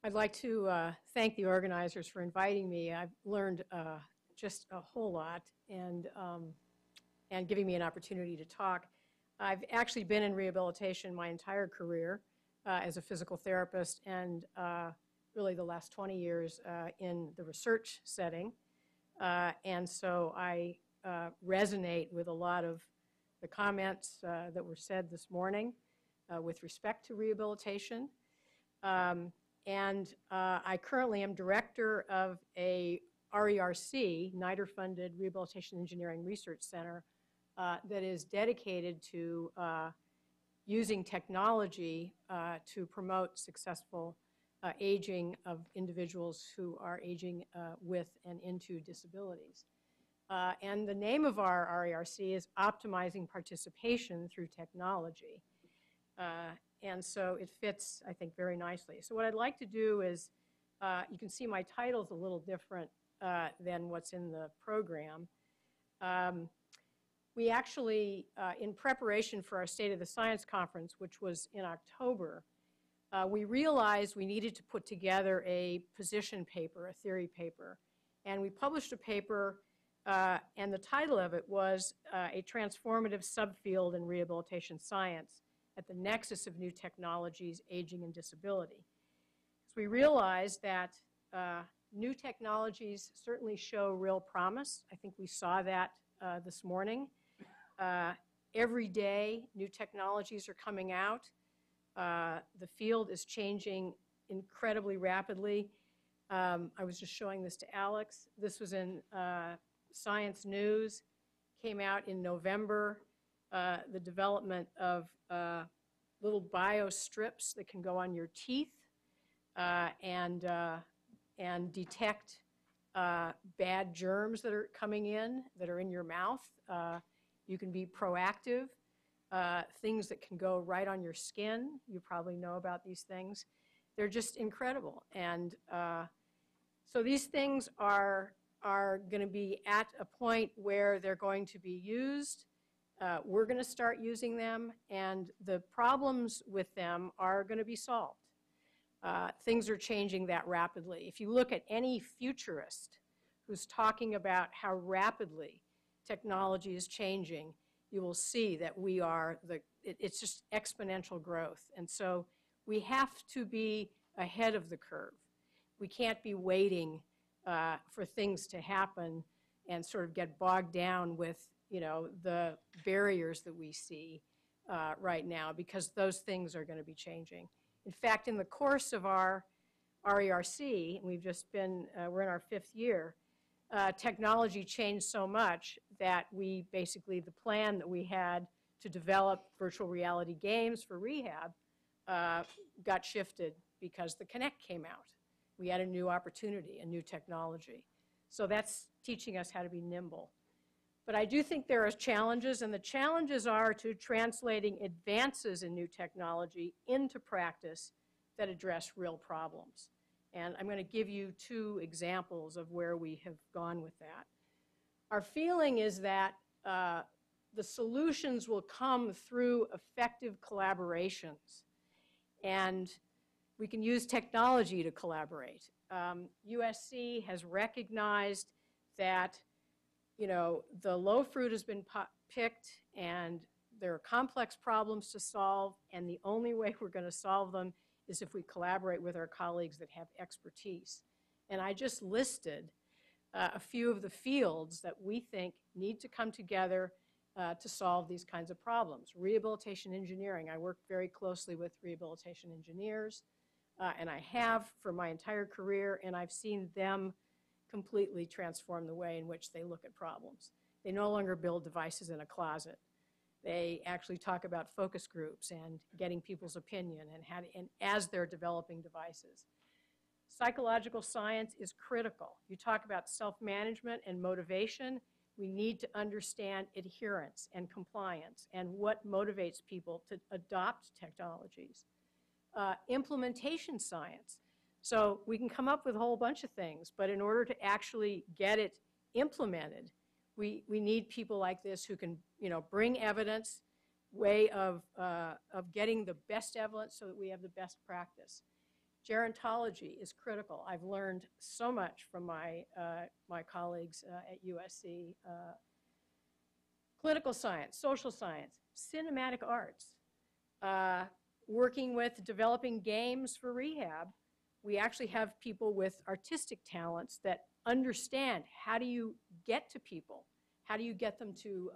I'd like to thank the organizers for inviting me. I've learned just a whole lot and giving me an opportunity to talk. I've actually been in rehabilitation my entire career as a physical therapist and really the last 20 years in the research setting. And so I resonate with a lot of the comments that were said this morning with respect to rehabilitation. I currently am director of a RERC, NIDER-funded Rehabilitation Engineering Research Center, that is dedicated to using technology to promote successful aging of individuals who are aging with and into disabilities. And the name of our RERC is Optimizing Participation Through Technology. And so it fits, I think, very nicely. So what I'd like to do is, you can see my title's a little different than what's in the program. We actually, in preparation for our State of the Science Conference, which was in October, we realized we needed to put together a position paper, a theory paper. And we published a paper, and the title of it was A Transformative Subfield in Rehabilitation Science at the Nexus of New Technologies, Aging and Disability. So we realized that new technologies certainly show real promise. I think we saw that this morning. Every day, new technologies are coming out. The field is changing incredibly rapidly. I was just showing this to Alex. This was in Science News, came out in November. The development of little biostrips that can go on your teeth and detect bad germs that are coming in, that are in your mouth. You can be proactive. Things that can go right on your skin. You probably know about these things. They're just incredible. And so these things are going to be at a point where they're going to be used. We're going to start using them, and the problems with them are going to be solved. Things are changing that rapidly. If you look at any futurist who's talking about how rapidly technology is changing, you will see that we are it's just exponential growth. And so we have to be ahead of the curve. We can't be waiting for things to happen and sort of get bogged down with, you know, the barriers that we see right now, because those things are going to be changing. In fact, in the course of our RERC, we've just been, we're in our 5th year, technology changed so much that we basically, the plan that we had to develop virtual reality games for rehab got shifted because the Kinect came out. We had a new opportunity, a new technology. So that's teaching us how to be nimble. But I do think there are challenges, and the challenges are to translating advances in new technology into practice that address real problems. And I'm going to give you 2 examples of where we have gone with that. Our feeling is that the solutions will come through effective collaborations. And we can use technology to collaborate. USC has recognized that, you know, the low fruit has been picked and there are complex problems to solve, and the only way we're going to solve them is if we collaborate with our colleagues that have expertise. And I just listed a few of the fields that we think need to come together to solve these kinds of problems. Rehabilitation engineering, I work very closely with rehabilitation engineers, and I have for my entire career, and I've seen them completely transform the way in which they look at problems. They no longer build devices in a closet. They actually talk about focus groups and getting people's opinion and as they're developing devices. Psychological science is critical. You talk about self-management and motivation. We need to understand adherence and compliance and what motivates people to adopt technologies. Implementation science. So we can come up with a whole bunch of things, but in order to actually get it implemented, we need people like this who can, you know, bring evidence, way of getting the best evidence so that we have the best practice. Gerontology is critical. I've learned so much from my colleagues at USC. Political science, social science, cinematic arts, working with developing games for rehab. We actually have people with artistic talents that understand how do you get to people? How do you get them to,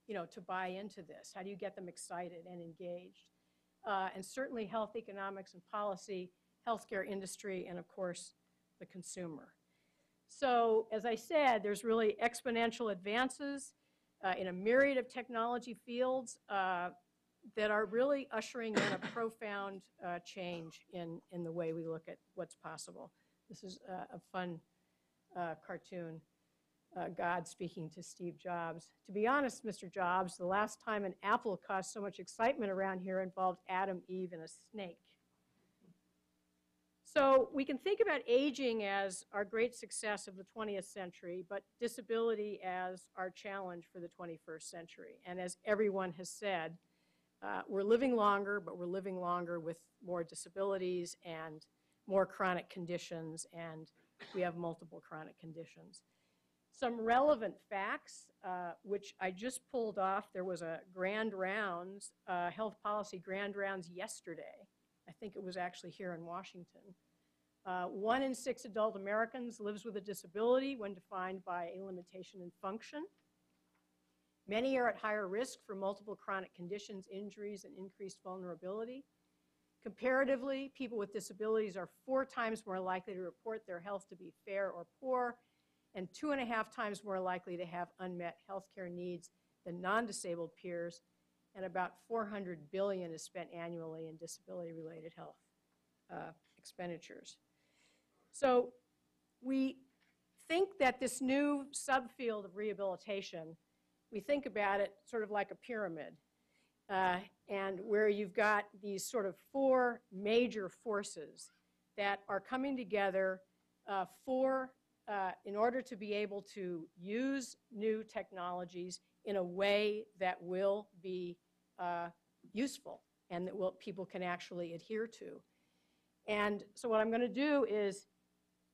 to buy into this? How do you get them excited and engaged? And certainly health economics and policy, healthcare industry, and of course, the consumer. So as I said, there's really exponential advances in a myriad of technology fields that are really ushering in a profound change in the way we look at what's possible. This is a fun cartoon, God speaking to Steve Jobs. To be honest, Mr. Jobs, the last time an apple caused so much excitement around here involved Adam, Eve, and a snake. So we can think about aging as our great success of the 20th century, but disability as our challenge for the 21st century. And as everyone has said, we're living longer, but we're living longer with more disabilities and more chronic conditions, and we have multiple chronic conditions. Some relevant facts, which I just pulled off. There was a grand rounds, health policy grand rounds yesterday. I think it was actually here in Washington. 1 in 6 adult Americans lives with a disability when defined by a limitation in function. Many are at higher risk for multiple chronic conditions, injuries, and increased vulnerability. Comparatively, people with disabilities are 4 times more likely to report their health to be fair or poor, and 2.5 times more likely to have unmet healthcare needs than non-disabled peers, and about $400 billion is spent annually in disability-related health expenditures. So we think that this new subfield of rehabilitation, we think about it sort of like a pyramid, and where you've got these sort of 4 major forces that are coming together in order to be able to use new technologies in a way that will be useful and that people can actually adhere to. And so what I'm going to do is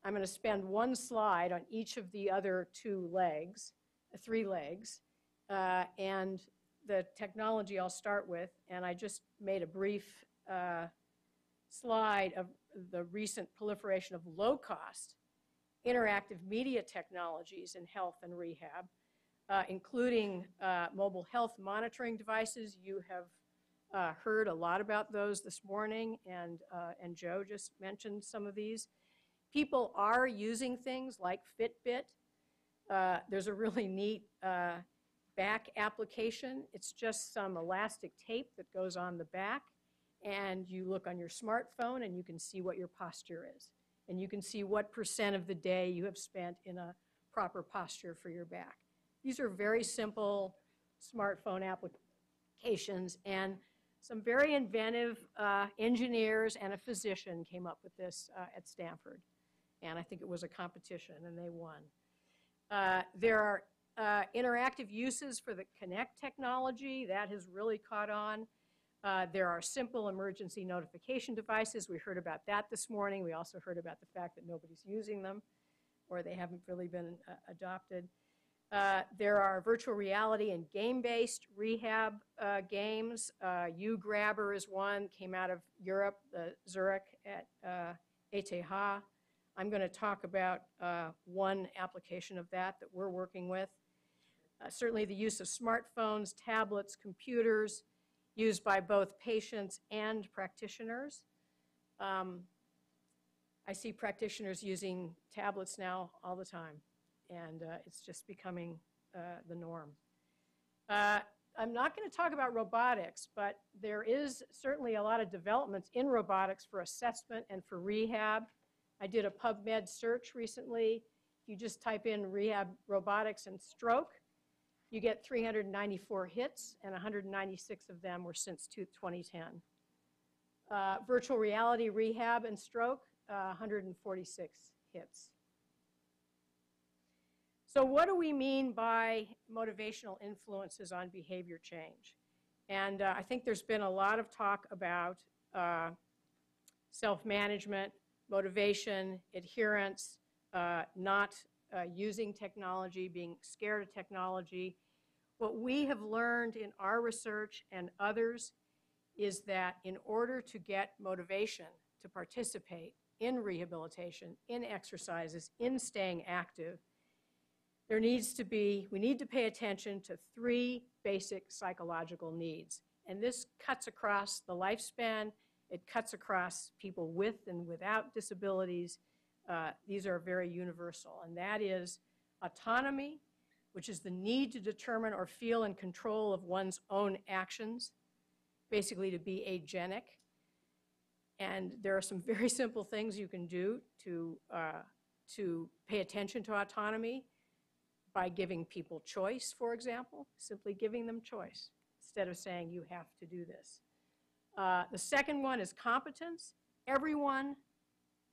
I'm going to spend 1 slide on each of the other 3 legs, and the technology I'll start with, and I just made a brief slide of the recent proliferation of low-cost interactive media technologies in health and rehab, including mobile health monitoring devices. You have heard a lot about those this morning, and Joe just mentioned some of these. People are using things like Fitbit. There's a really neat back application. It's just some elastic tape that goes on the back, and you look on your smartphone and you can see what your posture is. And you can see what % of the day you have spent in a proper posture for your back. These are very simple smartphone applications, and some very inventive engineers and a physician came up with this at Stanford. And I think it was a competition, and they won. There are interactive uses for the Kinect technology. That has really caught on. There are simple emergency notification devices. We heard about that this morning. We also heard about the fact that nobody's using them, or they haven't really been adopted. There are virtual reality and game-based rehab games. U-Grabber is one, came out of Europe, Zurich at ETH. I'm going to talk about one application of that we're working with. Certainly the use of smartphones, tablets, computers, used by both patients and practitioners. I see practitioners using tablets now all the time, and it's just becoming the norm. I'm not going to talk about robotics, but there is certainly a lot of developments in robotics for assessment and for rehab. I did a PubMed search recently. If you just type in rehab robotics and stroke, you get 394 hits, and 196 of them were since 2010. Virtual reality rehab and stroke, 146 hits. So what do we mean by motivational influences on behavior change? And I think there's been a lot of talk about self-management, motivation, adherence, not using technology, being scared of technology. What we have learned in our research and others is that in order to get motivation to participate in rehabilitation, in exercises, in staying active, we need to pay attention to 3 basic psychological needs. And this cuts across the lifespan. It cuts across people with and without disabilities. These are very universal, and that is autonomy, which is the need to determine or feel in control of one's own actions, basically to be agenic. And there are some very simple things you can do to pay attention to autonomy by giving people choice, for example, simply giving them choice instead of saying you have to do this. The second one is competence. Everyone,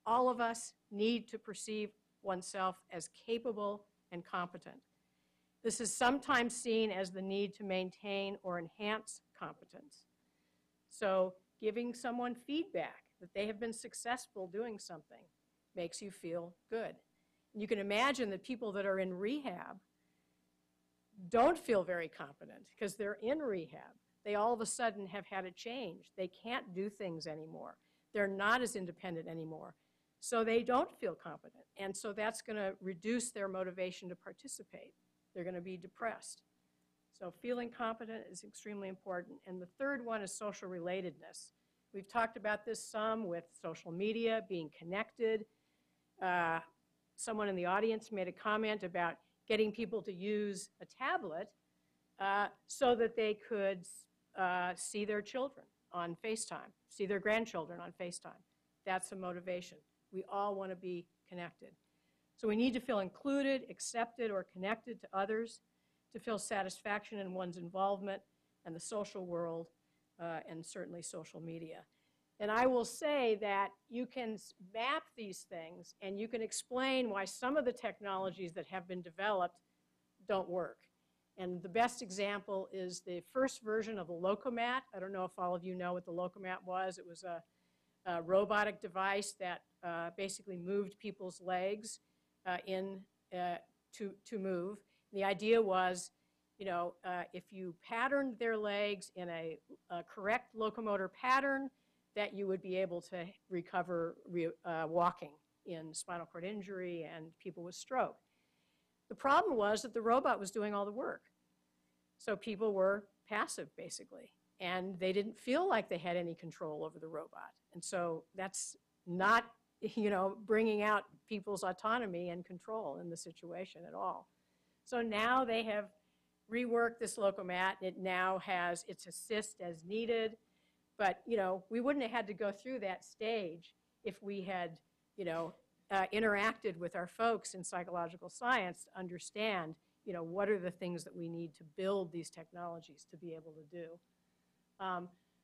all of us, need to perceive oneself as capable and competent. This is sometimes seen as the need to maintain or enhance competence. So giving someone feedback that they have been successful doing something makes you feel good. You can imagine that people that are in rehab don't feel very competent because they're in rehab. They all of a sudden have had a change. They can't do things anymore. They're not as independent anymore. So they don't feel competent. And so that's going to reduce their motivation to participate. They're going to be depressed. So feeling competent is extremely important. And the third one is social relatedness. We've talked about this some with social media, being connected. Someone in the audience made a comment about getting people to use a tablet so that they could see their children on FaceTime, see their grandchildren on FaceTime. That's a motivation. We all want to be connected. So we need to feel included, accepted, or connected to others, to feel satisfaction in one's involvement and the social world, and certainly social media. And I will say that you can map these things and you can explain why some of the technologies that have been developed don't work. And the best example is the first version of the Locomat. I don't know if all of you know what the Locomat was. It was a robotic device that basically moved people's legs to move. And the idea was, if you patterned their legs in a correct locomotor pattern, that you would be able to recover walking in spinal cord injury and people with stroke. The problem was that the robot was doing all the work. So people were passive, basically, and they didn't feel like they had any control over the robot. And so that's not, bringing out people's autonomy and control in the situation at all. So now they have reworked this Locomat. It now has its assist as needed. But, we wouldn't have had to go through that stage if we had, interacted with our folks in psychological science to understand, what are the things that we need to build these technologies to be able to do.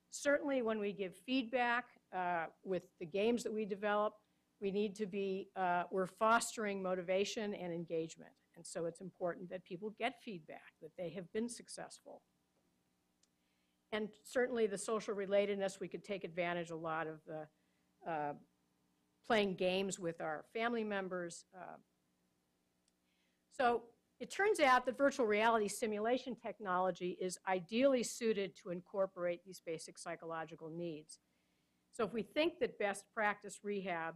Certainly when we give feedback with the games that we develop, we need to be, we're fostering motivation and engagement. And so it's important that people get feedback, that they have been successful. And certainly the social relatedness, we could take advantage a lot of the playing games with our family members. So it turns out that virtual reality simulation technology is ideally suited to incorporate these basic psychological needs. So if we think that best practice rehab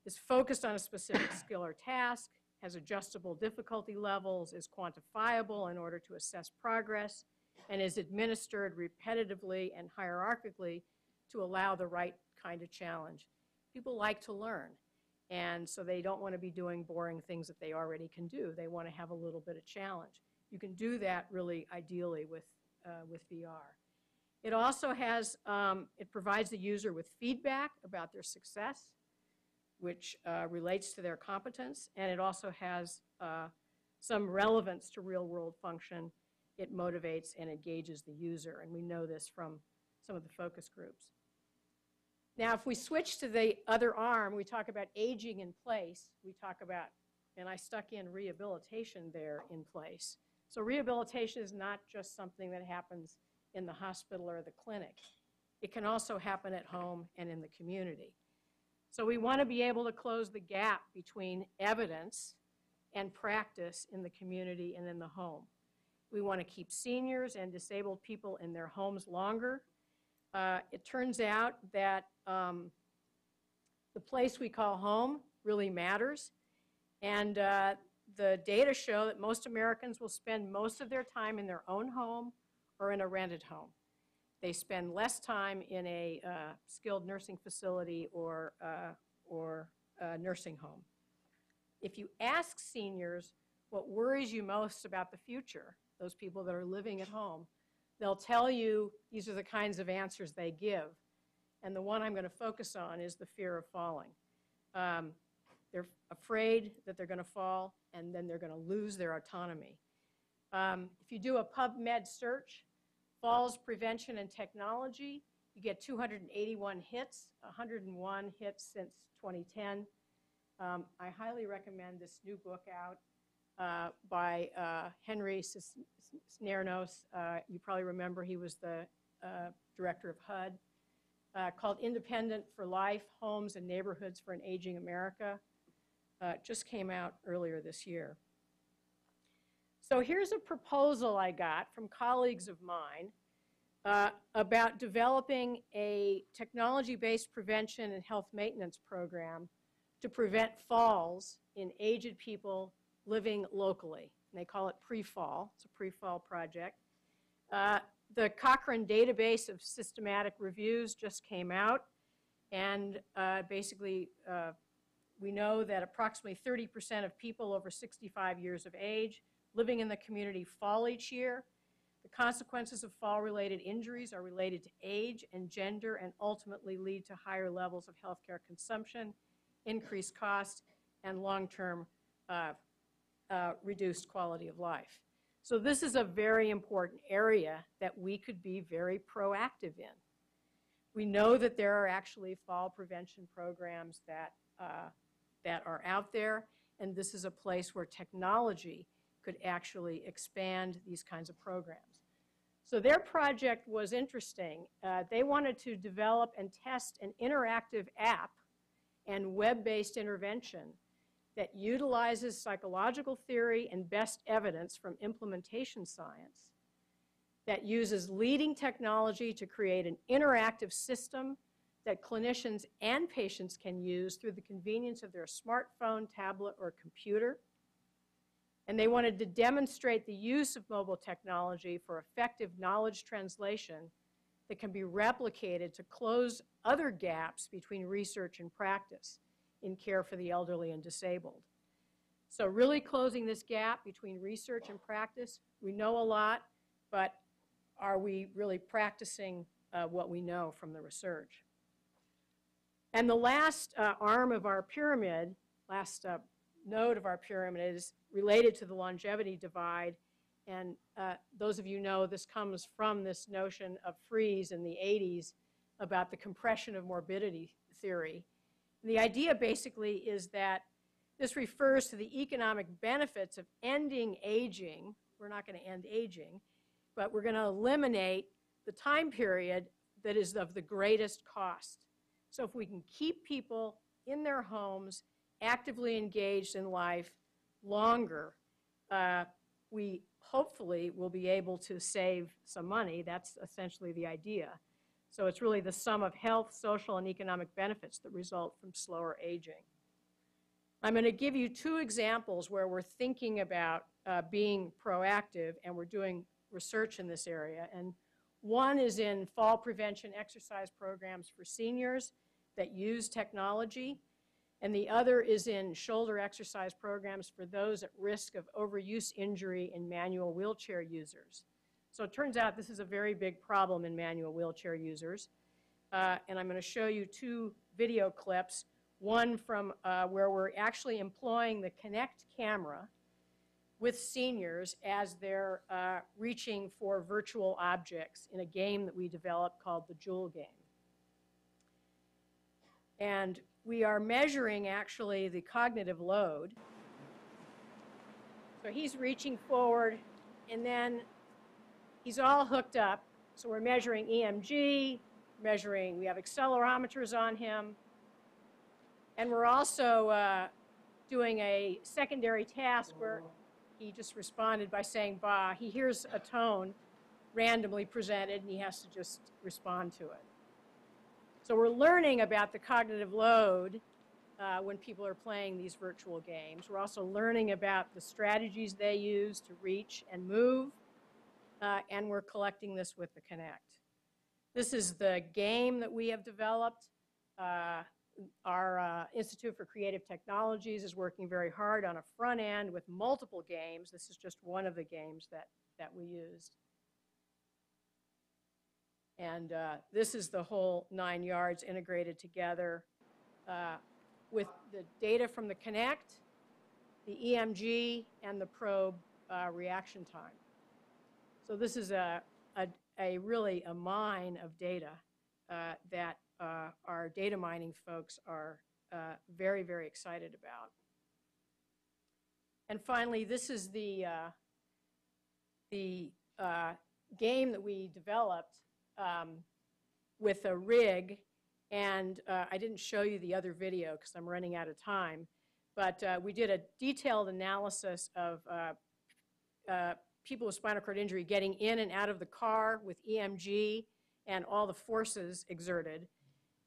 is focused on a specific skill or task, has adjustable difficulty levels, is quantifiable in order to assess progress, and is administered repetitively and hierarchically to allow the right kind of challenge. People like to learn, and so they don't want to be doing boring things that they already can do. They want to have a little bit of challenge. You can do that really ideally with VR. It also has, it provides the user with feedback about their success, which relates to their competence, and it also has some relevance to real-world function. It motivates and engages the user, and we know this from some of the focus groups. Now, if we switch to the other arm, we talk about aging in place. We talk about, and I stuck in rehabilitation there in place. So rehabilitation is not just something that happens in the hospital or the clinic. It can also happen at home and in the community. So we want to be able to close the gap between evidence and practice in the community and in the home. We want to keep seniors and disabled people in their homes longer. It turns out that the place we call home really matters. And the data show that most Americans will spend most of their time in their own home or in a rented home. They spend less time in a skilled nursing facility or a nursing home. If you ask seniors what worries you most about the future, those people that are living at home, they'll tell you these are the kinds of answers they give. And the one I'm going to focus on is the fear of falling. They're afraid that they're going to fall, and then they're going to lose their autonomy. If you do a PubMed search, falls prevention and technology, you get 281 hits, 101 hits since 2010. I highly recommend this new book out by Henry Cisneros. You probably remember he was the director of HUD, called Independent for Life, Homes and Neighborhoods for an Aging America. It just came out earlier this year. So here's a proposal I got from colleagues of mine about developing a technology-based prevention and health maintenance program to prevent falls in aged people living locally. And they call it pre-fall. It's a pre-fall project. The Cochrane database of systematic reviews just came out, and basically we know that approximately 30% of people over 65 years of age living in the community fall each year. The consequences of fall-related injuries are related to age and gender and ultimately lead to higher levels of healthcare consumption, increased cost, and long-term reduced quality of life. So this is a very important area that we could be very proactive in. We know that there are actually fall prevention programs that are out there, and this is a place where technology could actually expand these kinds of programs. So their project was interesting. They wanted to develop and test an interactive app and web-based intervention that utilizes psychological theory and best evidence from implementation science, that uses leading technology to create an interactive system that clinicians and patients can use through the convenience of their smartphone, tablet, or computer. And they wanted to demonstrate the use of mobile technology for effective knowledge translation that can be replicated to close other gaps between research and practice in care for the elderly and disabled. So really closing this gap between research and practice, we know a lot, but are we really practicing what we know from the research? And the last arm of our pyramid, last node of our pyramid is related to the longevity divide. And those of you know this comes from this notion of Freeze in the 80s about the compression of morbidity theory. And the idea basically is that this refers to the economic benefits of ending aging. We're not going to end aging, but we're going to eliminate the time period that is of the greatest cost. So if we can keep people in their homes, actively engaged in life longer, we hopefully will be able to save some money. That's essentially the idea. So it's really the sum of health, social, and economic benefits that result from slower aging. I'm going to give you two examples where we're thinking about being proactive, and we're doing research in this area. And one is in fall prevention exercise programs for seniors that use technology, and the other is in shoulder exercise programs for those at risk of overuse injury in manual wheelchair users. So it turns out this is a very big problem in manual wheelchair users. And I'm going to show you two video clips, one from where we're actually employing the Kinect camera with seniors as they're reaching for virtual objects in a game that we developed called the Jewel game. And we are measuring actually the cognitive load. So he's reaching forward, and then he's all hooked up. So we're measuring EMG, we have accelerometers on him. And we're also doing a secondary task where he just responded by saying "ba." He hears a tone randomly presented, and he has to just respond to it. So we're learning about the cognitive load when people are playing these virtual games. We're also learning about the strategies they use to reach and move, and we're collecting this with the Kinect. This is the game that we have developed. Our Institute for Creative Technologies is working very hard on a front end with multiple games. This is just one of the games that we used. And this is the whole 9 yards integrated together with the data from the Kinect, the EMG, and the probe reaction time. So this is really a mine of data that our data mining folks are very, very excited about. And finally, this is the game that we developed with a rig. And I didn't show you the other video because I'm running out of time. But we did a detailed analysis of people with spinal cord injury getting in and out of the car with EMG and all the forces exerted.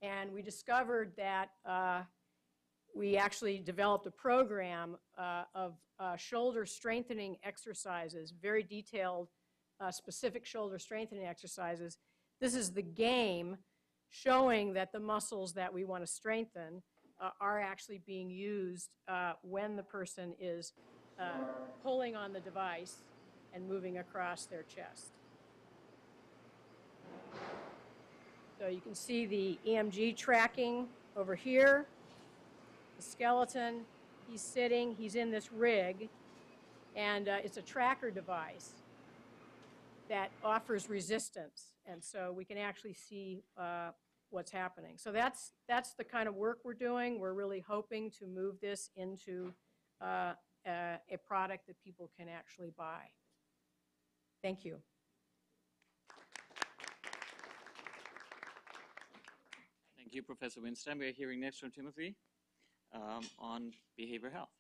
And we discovered that we actually developed a program of shoulder strengthening exercises, very detailed, specific shoulder strengthening exercises. This is the game showing that the muscles that we want to strengthen are actually being used when the person is pulling on the device and moving across their chest. So you can see the EMG tracking over here, the skeleton, he's sitting, he's in this rig, and it's a tracker device that offers resistance, and so we can actually see what's happening. So that's the kind of work we're doing. We're really hoping to move this into a product that people can actually buy. Thank you. Thank you, Professor Winstein. We are hearing next from Timothy on behavioral health.